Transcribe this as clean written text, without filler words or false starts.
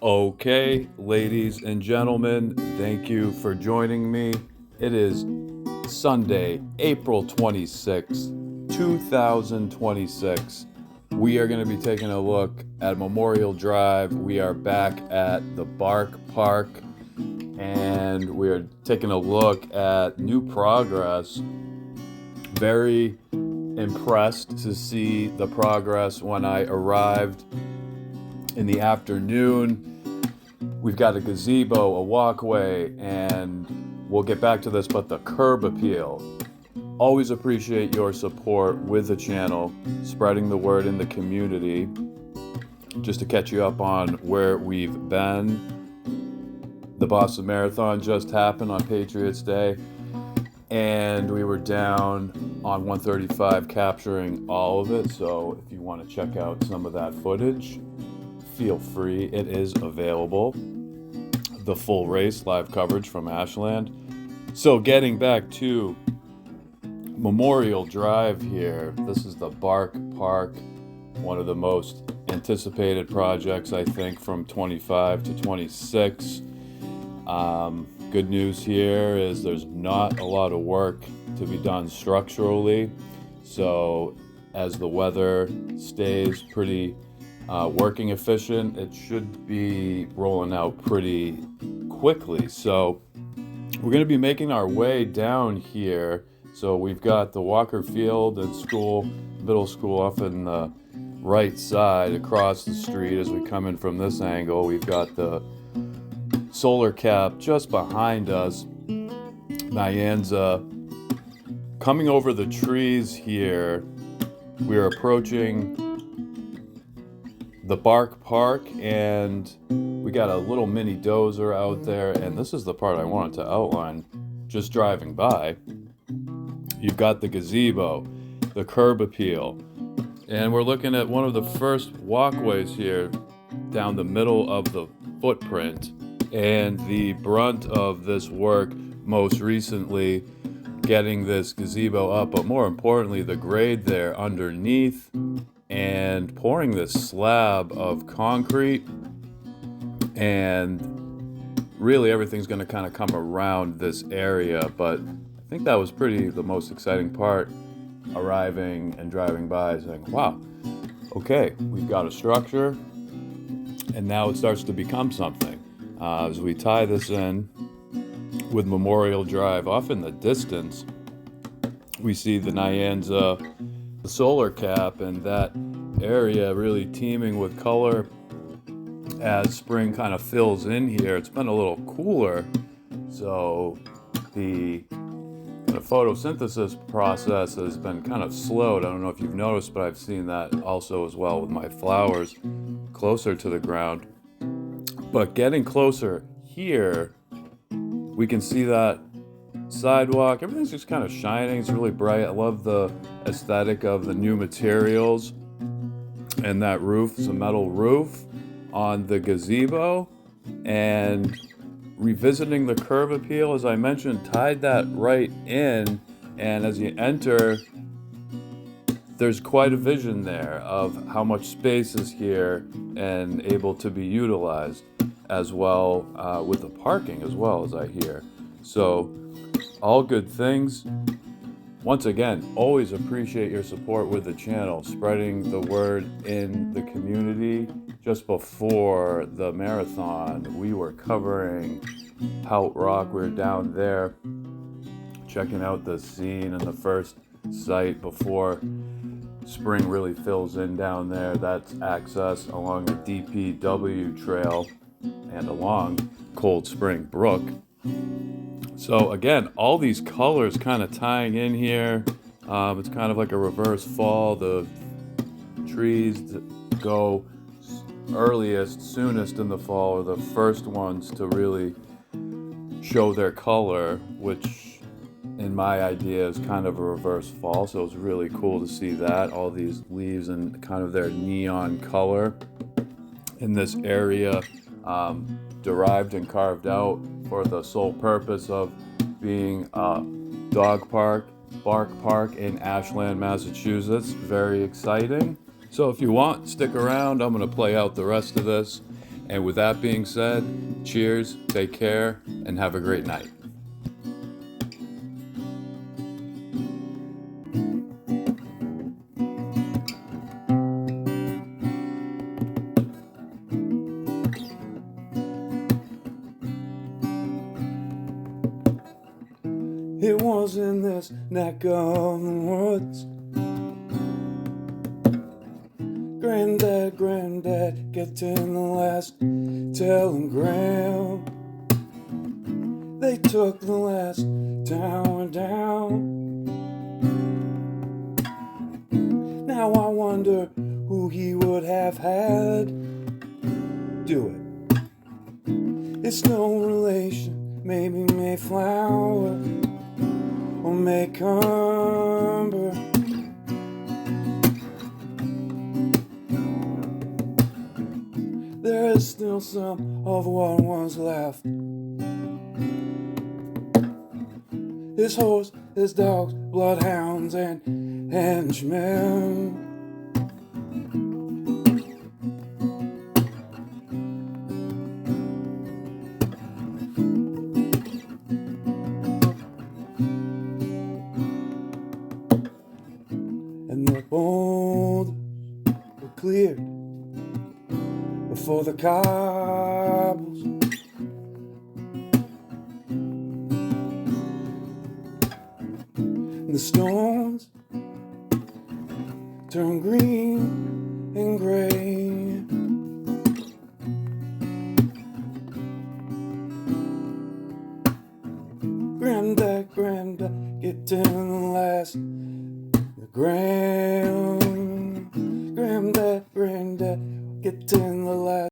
Okay, ladies and gentlemen, thank you for joining me. It is Sunday, April 26th, 2026. We are going to be taking a look at Memorial Drive. We are back at the Bark Park, and we are taking a look at new progress. Very impressed to see the progress when I arrived in the afternoon. We've got a gazebo, a walkway, and we'll get back to this, but the curb appeal. Always appreciate your support with the channel, spreading the word in the community. Just to catch you up on where we've been. The Boston Marathon just happened on Patriots Day, and we were down on 135 capturing all of it. So if you want to check out some of that footage, feel free. It is available. The full race live coverage from Ashland. So getting back to Memorial Drive here, this is the Bark Park, one of the most anticipated projects, I think, from 25 to 26. Good news here is there's not a lot of work to be done structurally. So as the weather stays pretty working efficient, it should be rolling out pretty quickly. So we're going to be making our way down here. So we've got the Walker Field and middle school off in the right side across the street. As we come in from this angle, we've got the solar cap just behind us. Nyanza. Coming over the trees here, we're approaching the Bark Park, and we got a little mini dozer out there, and this is the part I wanted to outline just driving by. You've got the gazebo, the curb appeal, and we're looking at one of the first walkways here down the middle of the footprint, and the brunt of this work most recently getting this gazebo up, but more importantly the grade there underneath and pouring this slab of concrete, and really everything's going to kind of come around this area. But I think that was the most exciting part, arriving and driving by saying, wow, okay, we've got a structure, and now it starts to become something. As we tie this in with Memorial Drive, off in the distance we see the Nyanza, the solar cap, and that area really teeming with color as spring kind of fills in here. It's been a little cooler, so the photosynthesis process has been kind of slowed. I don't know if you've noticed, but I've seen that also as well with my flowers closer to the ground. But getting closer here, we can see that sidewalk. Everything's just kind of shining. It's really bright. I love the aesthetic of the new materials, and that roof is a metal roof on the gazebo. And revisiting the curb appeal, as I mentioned, tied that right in, and as you enter, there's quite a vision there of how much space is here and able to be utilized as well, with the parking as well, as I hear. So all good things. Once again, always appreciate your support with the channel, spreading the word in the community. Just before the marathon, we were covering Pout Rock. We were down there checking out the scene and the first site before spring really fills in down there. That's access along the DPW trail and along Cold Spring Brook. So again, all these colors kind of tying in here. It's kind of like a reverse fall. The trees go soonest in the fall are the first ones to really show their color, which in my idea is kind of a reverse fall. So it's really cool to see that, all these leaves and kind of their neon color in this area, derived and carved out for the sole purpose of being a dog park, Bark Park in Ashland, Massachusetts. Very exciting. So if you want, stick around. I'm going to play out the rest of this And with that being said, cheers, take care, and have a great night. It was in this neck of the woods. Granddad, getting the last telegram. They took the last tower down. Now I wonder who he would have had do it. It's no relation, maybe Mayflower or Maycomber. There is still some of what was left. His horse, his dogs, bloodhounds, and henchmen. And the boulders were cleared before the cobbles. And the stones turn green and gray. Granddad, getting the last ground. Granddad, getting the last.